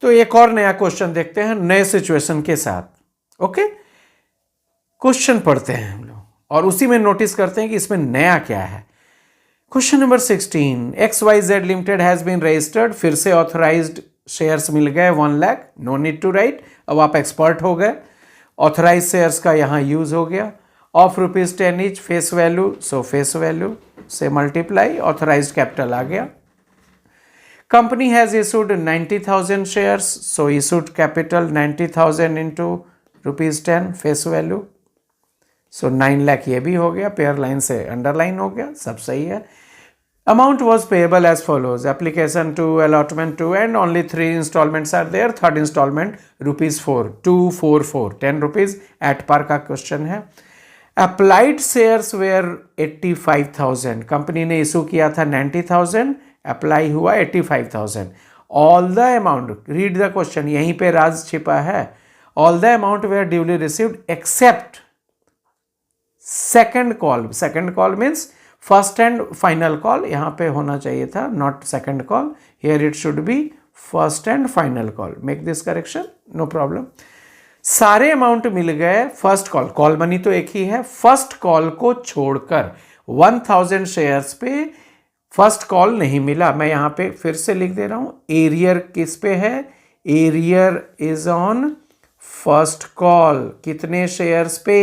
तो एक और नया क्वेश्चन देखते हैं नए सिचुएशन के साथ। ओके, क्वेश्चन पढ़ते हैं हम लोग और उसी में नोटिस करते हैं कि इसमें नया क्या है। Question number 16, XYZ limited has been registered. फिर से ऑथराइज्ड शेयर्स मिल गए 1 lakh, no need to write, अब आप एक्सपर्ट हो गए। ऑथराइज शेयर्स का यहां यूज हो गया। Of ₹10 each face value, so face value से मल्टीप्लाई, ऑथराइज्ड कैपिटल आ गया। Company has issued 90,000 shares, so issued capital 90,000 into ₹10 face value, so 9 lakh ये भी हो गया, पेयर लाइन से अंडरलाइन हो गया, सब सही है। Amount was payable as follows, application two, allotment two and only 3 installments are there. Third installment ₹4, 244, ₹10 at par का क्वेश्चन है। अप्लाइड शेयर्स वेयर 85,000, कंपनी ने इशू किया था 90,000, अप्लाई हुआ 85,000। All the amount, read the question, यहीं पे राज छिपा है। All the amount were duly received except second call. Second call means first and final call, यहां पे होना चाहिए था not second call, here it should be first and final call. Make this correction, no problem. सारे amount मिल गए first call, call money तो एक ही है, फर्स्ट कॉल को छोड़कर 1000 शेयर्स पे फर्स्ट कॉल नहीं मिला। मैं यहां पे फिर से लिख दे रहा हूं, एरियर किस पे है, arrear is on first call. कितने शेयर्स पे,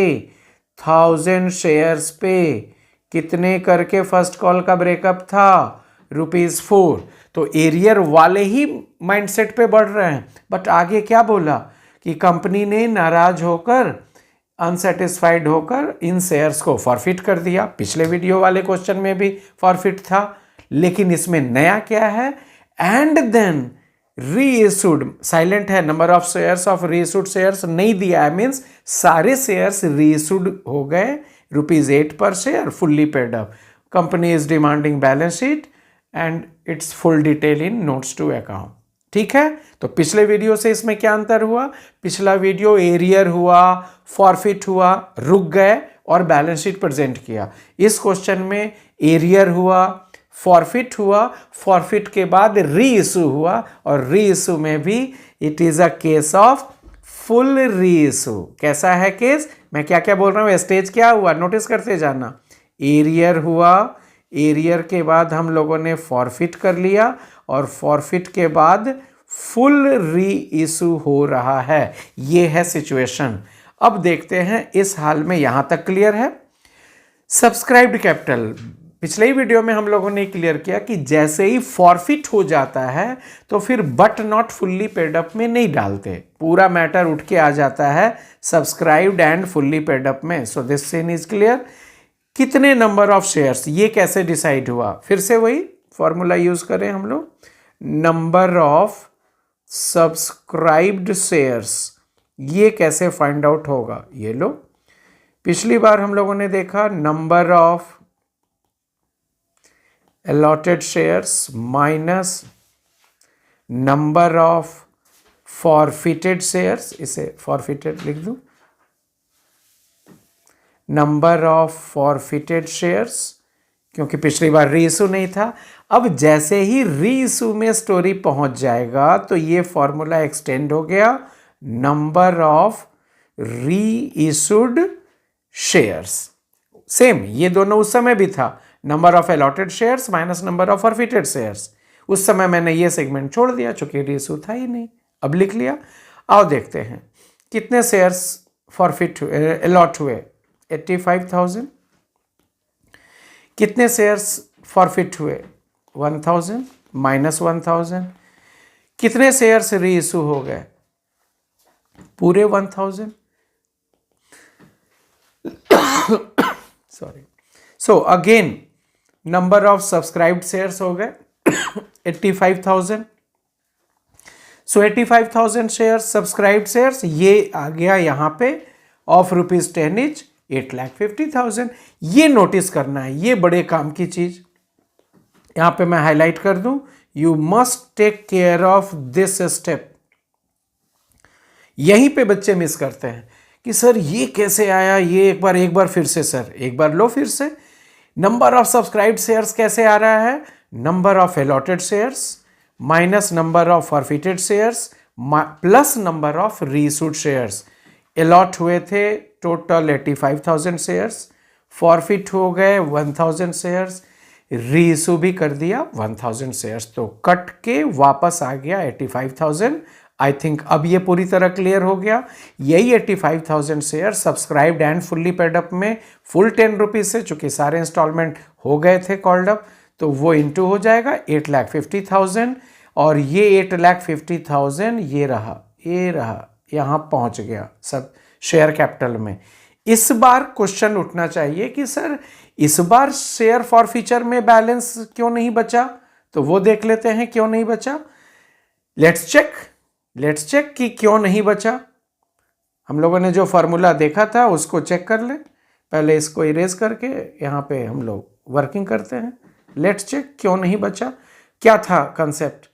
1000 शेयर्स पे। कितने करके फर्स्ट कॉल का ब्रेकअप था, ₹4। तो एरियर वाले ही माइंडसेट पे बढ़ रहे हैं। बट आगे क्या बोला कि कंपनी ने नाराज होकर, अनसेटिस्फाइड होकर इन शेयर्स को फॉरफिट कर दिया। पिछले वीडियो वाले क्वेश्चन में भी फॉरफिट था, लेकिन इसमें नया क्या है, एंड देन रीइशूड, साइलेंट है, number of shares of reissued shares नहीं दिया है, मीन्स सारे शेयर्स रीइशूड हो गए, ₹8 पर share, fully paid up. Company is demanding balance sheet and its full detail in notes to account. ठीक है, तो पिछले वीडियो से इसमें क्या अंतर हुआ, पिछला वीडियो एरियर हुआ, फॉरफिट हुआ, रुक गए और बैलेंस शीट प्रेजेंट किया। इस क्वेश्चन में एरियर हुआ, फॉरफिट हुआ, फॉरफिट के बाद री इशू हुआ, और री इशू में भी it is a case of full री इशू। कैसा है केस, मैं क्या क्या बोल रहा हूं, स्टेज क्या हुआ, नोटिस करते जाना। एरियर हुआ, एरियर के बाद हम लोगों ने फॉरफिट कर लिया, और फॉरफिट के बाद फुल री इशू हो रहा है। ये है सिचुएशन। अब देखते हैं इस हाल में, यहां तक क्लियर है। सब्सक्राइब्ड कैपिटल, पिछले ही वीडियो में हम लोगों ने क्लियर किया कि जैसे ही फॉरफिट हो जाता है तो फिर but not fully paid up में नहीं डालते, पूरा मैटर उठ के आ जाता है subscribed and fully paid up में। So this scene is clear. कितने नंबर ऑफ शेयर्स, ये कैसे डिसाइड हुआ, फिर से वही फॉर्मूला यूज करें हम लोग, नंबर ऑफ सब्सक्राइब्ड शेयर्स, ये कैसे फाइंड आउट होगा, ये लो। पिछली बार हम लोगों ने देखा number of allotted shares minus number of forfeited shares, इसे forfeited लिख दूं, नंबर ऑफ फॉरफिटेड शेयर्स, क्योंकि पिछली बार री इशू नहीं था। अब जैसे ही री इशू में स्टोरी पहुंच जाएगा तो ये फॉर्मूला एक्सटेंड हो गया, नंबर ऑफ री इशूड शेयर्स। सेम ये दोनों उस समय भी था, number of allotted shares minus number of forfeited shares. उस समय मैंने ये सेगमेंट छोड़ दिया चूंकि रीइशू था ही नहीं, अब लिख लिया। आओ देखते हैं कितने शेयर्स फॉरफिट हुए, अलॉट हुए, 85,000। कितने शेयर्स फॉरफिट हुए, 1,000 माइनस 1,000। कितने शेयर्स रीइशू हो गए, पूरे 1,000। Sorry. So again number of subscribed shares हो गए 85,000। सो 85,000 शेयर्स सब्सक्राइब्ड शेयर्स, ये आ गया यहां पे ऑफ ₹10 ईच, 8,50,000। ये नोटिस करना है, ये बड़े काम की चीज यहां पे मैं हाईलाइट कर दूं, you must take care of this step. यहीं पे बच्चे मिस करते हैं कि सर ये कैसे आया, ये एक बार फिर से सर, एक बार लो फिर से। नंबर ऑफ सब्सक्राइब्ड शेयर्स कैसे आ रहा है, number of allotted shares minus number of forfeited shares plus number of reissued shares. Allot हुए थे टोटल 85,000 शेयर्स, फॉरफिट हो गए 1,000 शेयर्स, रीइश्यू भी कर दिया 1,000 शेयर्स, तो कट के वापस आ गया 85,000। आई थिंक अब ये पूरी तरह क्लियर हो गया। यही 85,000 share subscribed and fully paid up में फुल 10 रुपीज से, चूंकि सारे इंस्टॉलमेंट हो गए थे कॉल्ड अप, तो वो इंटू हो जाएगा 8,50,000, और ये 8,50,000 ये रहा यहाँ पहुंच गया सब शेयर कैपिटल में। इस बार क्वेश्चन उठना चाहिए कि सर इस बार शेयर फॉर फ्यूचर में बैलेंस क्यों नहीं बचा, तो वो देख लेते हैं क्यों नहीं बचा। लेट्स चेक कि क्यों नहीं बचा। हम लोगों ने जो फॉर्मूला देखा था उसको चेक कर लें। पहले इसको इरेज करके यहाँ पे हम लोग वर्किंग करते हैं। लेट्स चेक क्यों नहीं बचा, क्या था कंसेप्ट।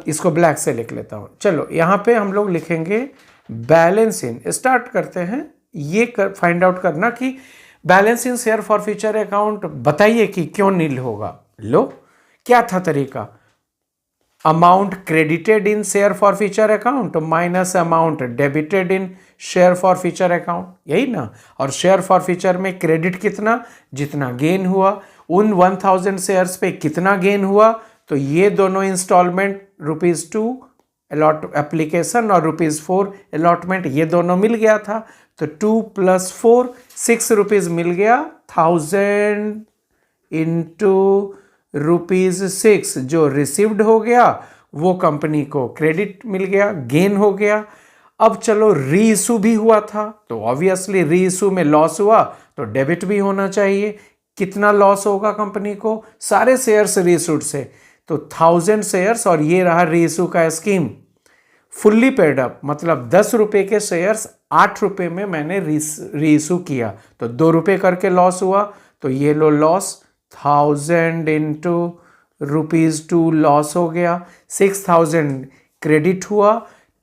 इसको ब्लैक से लिख लेता हूं। चलो यहाँ पे हम लोग लिखेंगे बैलेंस इन। स्टार्ट करते हैं ये फाइंड आउट करना कि balance in share for future account बताइए कि क्यों नील होगा। लो क्या था तरीका, amount credited in share for future account minus amount debited in share for future account, यही ना। और शेयर फॉर फ्यूचर में क्रेडिट कितना, जितना गेन हुआ, उन 1,000 शेयर्स पे कितना गेन हुआ, तो ये दोनों इंस्टॉलमेंट ₹2 अलॉट एप्लीकेशन और ₹4 अलॉटमेंट, ये दोनों मिल गया था। तो 2 + 4 ₹6 मिल गया। 1,000 इंटू ₹6 जो रिसीव्ड हो गया वो कंपनी को क्रेडिट मिल गया, गेन हो गया। अब चलो रीइश्यू भी हुआ था, तो ऑब्वियसली रीइश्यू में लॉस हुआ तो डेबिट भी होना चाहिए। कितना लॉस होगा कंपनी को, सारे शेयर्स रीइश्यूड से, तो 1,000 शेयर्स, और ये रहा रीइश्यू का स्कीम फुल्ली पेड अप, मतलब ₹10 के शेयर्स ₹8 में मैंने रीइश्यू किया, तो ₹2 करके लॉस हुआ। तो ये लो लॉस, 1,000 इंटू ₹2 लॉस हो गया, 6,000 क्रेडिट हुआ,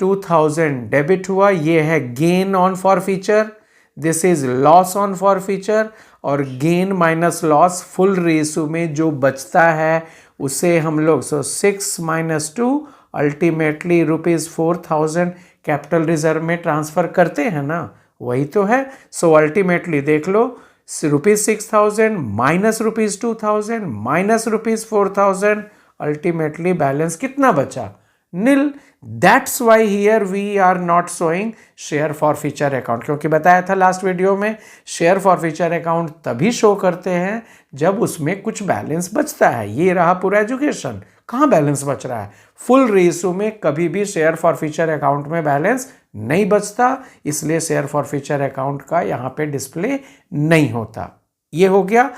2,000 डेबिट हुआ। ये है gain on for future, this is loss on for future, और gain minus loss full reissue में जो बचता है उसे हम लोग 6 - 2 अल्टीमेटली ₹4,000 कैपिटल रिजर्व में ट्रांसफर करते हैं ना, वही तो है। सो अल्टीमेटली देख लो, ₹6,000 माइनस ₹2,000 माइनस ₹4,000, अल्टीमेटली बैलेंस कितना बचा, nil. That's why here we are not showing share for future account, क्योंकि बताया था लास्ट वीडियो में शेयर फॉर फ्यूचर अकाउंट तभी शो करते हैं जब उसमें कुछ बैलेंस बचता है। ये रहा पूरा एजुकेशन, कहाँ बैलेंस बच रहा है। फुल रीइश्यू में कभी भी शेयर फॉर फ्यूचर अकाउंट में बैलेंस नहीं बचता, इसलिए शेयर फॉर फ्यूचर अकाउंट का यहाँ पे डिस्प्ले नहीं होता। ये हो गया।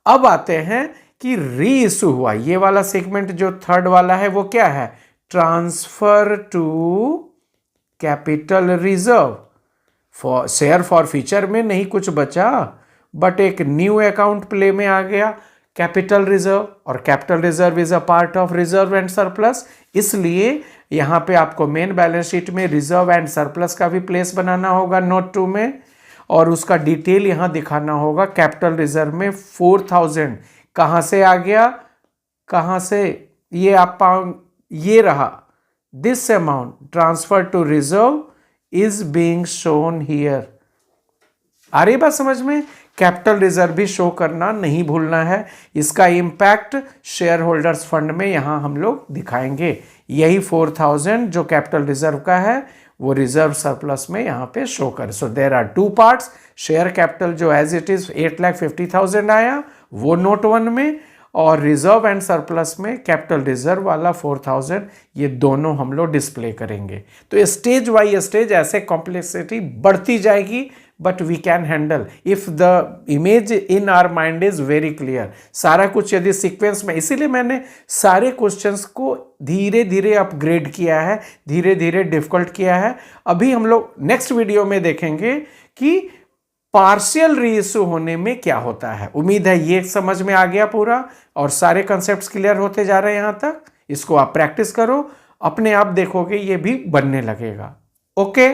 अब आते हैं कि रीइश्यू हुआ, ये वाला सेगमेंट जो थर्ड वाला है वो क्या है, transfer to capital reserve. For share for future में नहीं कुछ बचा, बट एक न्यू अकाउंट प्ले में आ गया, कैपिटल रिजर्व, और capital reserve is a part of reserve and surplus, इसलिए यहां पे आपको मेन बैलेंस शीट में रिजर्व एंड सरप्लस का भी प्लेस बनाना होगा नोट 2 में, और उसका डिटेल यहां दिखाना होगा। कैपिटल रिजर्व में 4,000 कहां से आ गया, कहां से, ये आप ये रहा, this amount transfer to reserve is being shown here. आ रही बात समझ में, कैपिटल रिजर्व भी शो करना नहीं भूलना है। इसका इंपैक्ट शेयर होल्डर्स फंड में यहां हम लोग दिखाएंगे। यही 4,000 जो कैपिटल रिजर्व का है वो रिजर्व सरप्लस में यहां पे शो कर। So there are 2 parts, share capital जो एज इट इज 8,50,000 आया वो नोट 1 में, और रिजर्व एंड सरप्लस में कैपिटल रिजर्व वाला 4,000, ये दोनों हम लोग डिस्प्ले करेंगे। तो स्टेज बाई स्टेज ऐसे कॉम्प्लेक्सिटी बढ़ती जाएगी, but we can handle if the image in our mind is very clear. सारा कुछ यदि सीक्वेंस में, इसीलिए मैंने सारे क्वेश्चंस को धीरे धीरे अपग्रेड किया है, धीरे धीरे डिफिकल्ट किया है। अभी हम लोग नेक्स्ट वीडियो में देखेंगे कि पार्शियल रीइश्यू होने में क्या होता है। उम्मीद है ये समझ में आ गया पूरा, और सारे कंसेप्ट्स क्लियर होते जा रहे हैं यहां तक। इसको आप प्रैक्टिस करो, अपने आप देखोगे ये भी बनने लगेगा। ओके।